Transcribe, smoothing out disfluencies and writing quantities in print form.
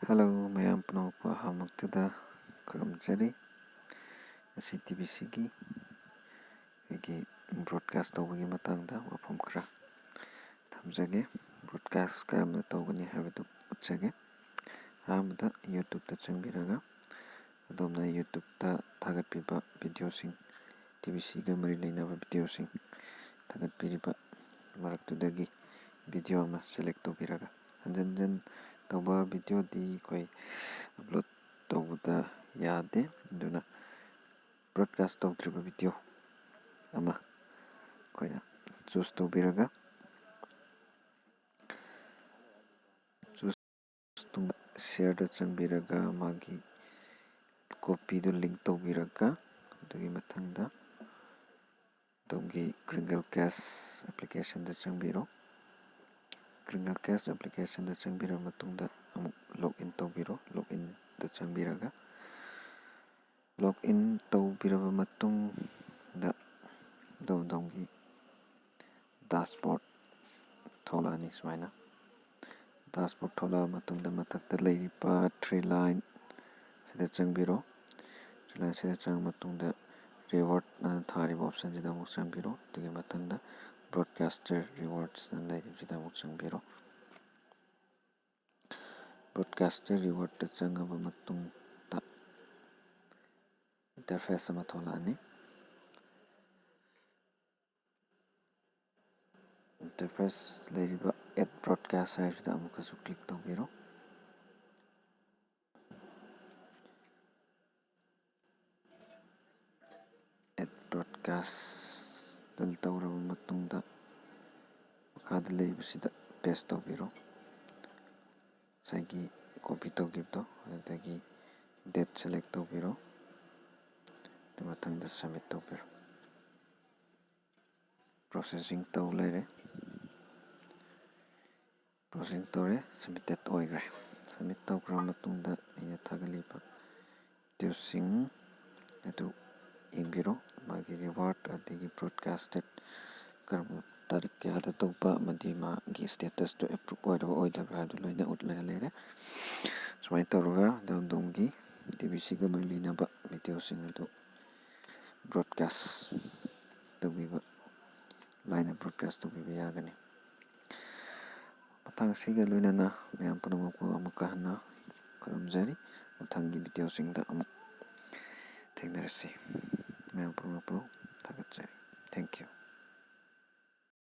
Hello ꯃꯌꯥꯝ ꯄꯨꯝꯅꯃꯛꯄꯨ ꯑꯍꯥꯟꯕꯃꯛꯇꯗ ꯈꯨꯔꯨꯝꯖꯔꯤ꯫ ꯉꯁꯤ ꯇꯤꯚꯤꯁꯤꯒꯤ ꯕ꯭ꯔꯣꯗꯀꯥꯁ ꯇꯧꯕꯒꯤ ꯃꯇꯥꯡꯗ ꯋꯥꯐꯝ ꯈꯔ ꯊꯝꯖꯒꯦ꯫ ꯕ꯭ꯔꯣꯗꯀꯥꯁ ꯀꯔꯝꯅ ꯇꯧꯒꯅꯤ ꯍꯥꯏꯕꯗꯨ ꯎꯠꯆꯒꯦ꯫ ꯑꯍꯥꯟꯕꯗ ꯌꯨꯇ꯭ꯌꯨꯕꯇ ꯆꯪꯕꯤꯔꯒ ꯑꯗꯣꯝꯅ ꯌꯨꯇ꯭ꯌꯨꯕꯇ ꯊꯥꯒꯠꯄꯤꯕ ꯚꯤꯗꯤꯑꯣꯁꯤꯡ, ꯇꯤꯚꯤꯁꯤꯒ ꯃꯔꯤ ꯂꯩꯅꯕ ꯚꯤꯗꯤꯑꯣꯁꯤꯡ ꯊꯥꯒꯠꯄꯤꯔꯤꯕ ꯃꯔꯛꯇꯨꯗꯒꯤ ꯚꯤꯗꯤꯑꯣ ꯑꯃ ꯁꯦꯂꯦꯛ ꯇꯧꯕꯤꯔꯒ ꯍꯟꯖꯤꯟ ꯍꯟꯖꯤꯟ ꯇꯧꯕ ꯚꯤꯗꯤꯑꯣꯗꯤ ꯑꯩꯈꯣꯏ ꯑꯞꯂꯣꯗ ꯇꯧꯕꯗ ꯌꯥꯗꯦ, ꯑꯗꯨꯅ ꯕ꯭ꯔꯣꯗꯀꯥꯁ ꯇꯧꯗ꯭ꯔꯤꯕ ꯚꯤꯗꯤꯑꯣ ꯑꯃ ꯑꯩꯈꯣꯏꯅ ꯆꯨꯁ ꯇꯧꯕꯤꯔꯒ ꯁꯤꯌꯔꯗ ꯆꯪꯕꯤꯔꯒ ꯃꯥꯒꯤ ꯀꯣꯄꯤꯗꯨ ꯂꯤꯡꯛ ꯇꯧꯕꯤꯔꯒ ꯑꯗꯨꯒꯤ ꯃꯊꯪꯗ ꯑꯗꯣꯝꯒꯤ ꯀ꯭ꯔꯤꯡꯒꯜ ꯀꯦꯁ ꯑꯦꯄ꯭ꯂꯤꯀꯦꯁꯟꯗ ꯆꯪꯕꯤꯔꯣ꯫ ꯀ꯭ꯔꯤꯡꯒꯜ ꯀꯦꯁ ꯑꯦꯄ꯭ꯂꯤꯀꯦꯁꯟꯗ ꯆꯪꯕꯤꯔꯕ ꯃꯇꯨꯡꯗ ꯑꯃꯨꯛ ꯂꯣꯒ ꯏꯟ ꯇꯧꯕꯤꯔꯣ꯫ ꯂꯣꯒ ꯏꯟꯗ ꯆꯪꯕꯤꯔꯒ ꯂꯣꯒ ꯏꯟ ꯇꯧꯕꯤꯔꯕ ꯃꯇꯨꯡꯗ ꯑꯗꯣꯝꯒꯤ ꯗꯥꯁꯕꯣꯔꯗ ꯊꯣꯛꯂꯛꯑꯅꯤ꯫ ꯁꯨꯃꯥꯏꯅ ꯗꯥꯁꯕꯣꯔꯗ ꯊꯣꯛꯂꯛꯑꯕ ꯃꯇꯨꯡꯗ ꯃꯊꯛꯇ ꯂꯩꯔꯤꯕ ꯊ꯭ꯔꯤ ꯂꯥꯏꯟ ꯁꯤꯗ ꯆꯪꯕꯤꯔꯣ꯫ ꯊ꯭ꯔꯤ ꯂꯥꯏꯟ ꯁꯤꯗ ꯆꯪꯕ ꯃꯇꯨꯡꯗ ꯔꯤꯋꯥꯔꯗ ꯊꯥꯔꯤꯕ ꯑꯣꯞꯁꯟꯁꯤꯗ ꯑꯃꯨꯛ ꯆꯪꯕꯤꯔꯣ꯫ ꯑꯗꯨꯒꯤ ꯃꯊꯪꯗ ꯕ꯭ꯔꯣꯗꯀꯥꯁꯇꯔ ꯔꯤꯋꯥꯔꯗꯁꯅ ꯂꯩꯔꯤꯕꯁꯤꯗ ꯑꯃꯨꯛ ꯆꯪꯕꯤꯔꯣ꯫ ꯕ꯭ꯔꯣꯗꯀꯥꯁꯇꯔ ꯔꯤꯋꯥꯔꯗꯇ ꯆꯪꯉꯕ ꯃꯇꯨꯡꯗ ꯏꯟꯇꯔꯐꯦꯁ ꯑꯃ ꯊꯣꯛꯂꯛꯑꯅꯤ꯫ ꯏꯟꯇꯔꯐꯦꯁ ꯂꯩꯔꯤꯕ ꯑꯦꯠ ꯕ꯭ꯔꯣꯗꯀꯥꯁ ꯍꯥꯏꯕꯁꯤꯗ ꯑꯃꯨꯛꯀꯁꯨ ꯀ꯭ꯂꯤꯛ ꯇꯧꯕꯤꯔꯣ꯫ ꯑꯦꯠ ꯕ꯭ꯔꯣꯗꯀꯥꯁ ꯇꯧꯔꯕ ꯃꯇꯨꯡꯗ ꯃꯈꯥꯗ ꯂꯩꯕꯁꯤꯗ ꯄꯦꯁ ꯇꯧꯕꯤꯔꯣ꯫ ꯉꯁꯥꯏꯒꯤ ꯀꯣꯄꯤ ꯇꯧꯈꯤꯕꯗꯣ ꯑꯗꯨꯗꯒꯤ ꯗꯦꯠ ꯁꯦꯂꯦꯛ ꯇꯧꯕꯤꯔꯣ꯫ ꯑꯗꯨ ꯃꯊꯪꯗ ꯁꯕꯃꯤꯠ ꯇꯧꯕꯤꯔꯣ꯫ ꯄ꯭ꯔꯣꯁꯦꯁꯤꯡ ꯇꯧ ꯂꯩꯔꯦ꯫ ꯄ꯭ꯔꯣꯁꯦꯁꯤꯡ ꯇꯧꯔꯦ, ꯁꯕꯃꯤꯇꯦꯠ ꯑꯣꯏꯈ꯭ꯔꯦ꯫ ꯁꯕꯃꯤꯠ ꯇꯧꯈ꯭ꯔꯕ ꯃꯇꯨꯡꯗ ꯑꯩꯅ ꯊꯥꯒꯠꯂꯤꯕ ꯚꯤꯗꯤꯑꯣꯁꯤꯡ ꯑꯗꯨ ꯌꯦꯡꯕꯤꯔꯣ꯫ ꯃꯥꯒꯤ ꯔꯤꯋꯥꯔꯗ ꯑꯗꯒꯤ ꯕ꯭ꯔꯣꯗꯀꯥꯁꯇꯦꯠ ꯀꯔꯝꯕ ꯇꯥꯔꯤꯛ ꯀꯌꯥꯗ ꯇꯧꯕ ꯑꯃꯗꯤ ꯃꯥꯒꯤ ꯁ꯭ꯇꯦꯇꯁꯇꯨ ꯑꯦꯄ꯭ꯔꯨꯞ ꯑꯣꯏꯔꯕ ꯑꯣꯏꯗꯕ꯭ꯔꯥ ꯍꯥꯏꯕꯗꯨ ꯂꯣꯏꯅ ꯎꯠꯂꯒ ꯂꯩꯔꯦ꯫ ꯁꯨꯃꯥꯏꯅ ꯇꯧꯔꯒ ꯑꯗꯣꯝꯒꯤ ꯇꯤꯚꯤꯁꯤꯒ ꯃꯔꯤ ꯂꯩꯅꯕ ꯚꯤꯗꯤꯑꯣꯁꯤꯡ ꯑꯗꯨ ꯕ꯭ꯔꯣꯗꯀꯥꯁ ꯇꯧꯕꯤꯕ, ꯂꯥꯏꯅ ꯕ꯭ꯔꯣꯗꯀꯥꯁ ꯇꯧꯕꯤꯕ ꯌꯥꯒꯅꯤ꯫ ꯃꯇꯥꯡ ꯑꯁꯤꯒ ꯂꯣꯏꯅꯅ ꯃꯌꯥꯝ ꯄꯨꯝꯅꯃꯛꯄꯨ ꯑꯃꯨꯛꯀ ꯍꯟꯅ ꯈꯨꯔꯨꯝꯖꯔꯤ꯫ ꯃꯊꯪꯒꯤ ꯚꯤꯗꯤꯑꯣꯁꯤꯡꯗ ꯑꯃꯨꯛ ꯊꯦꯡꯅꯔꯁꯤ꯫ ꯃꯌꯥꯝ ꯄꯨꯝꯅꯃꯛꯄꯨ ꯊꯥꯒꯠꯆꯔꯤ꯫ Thank you.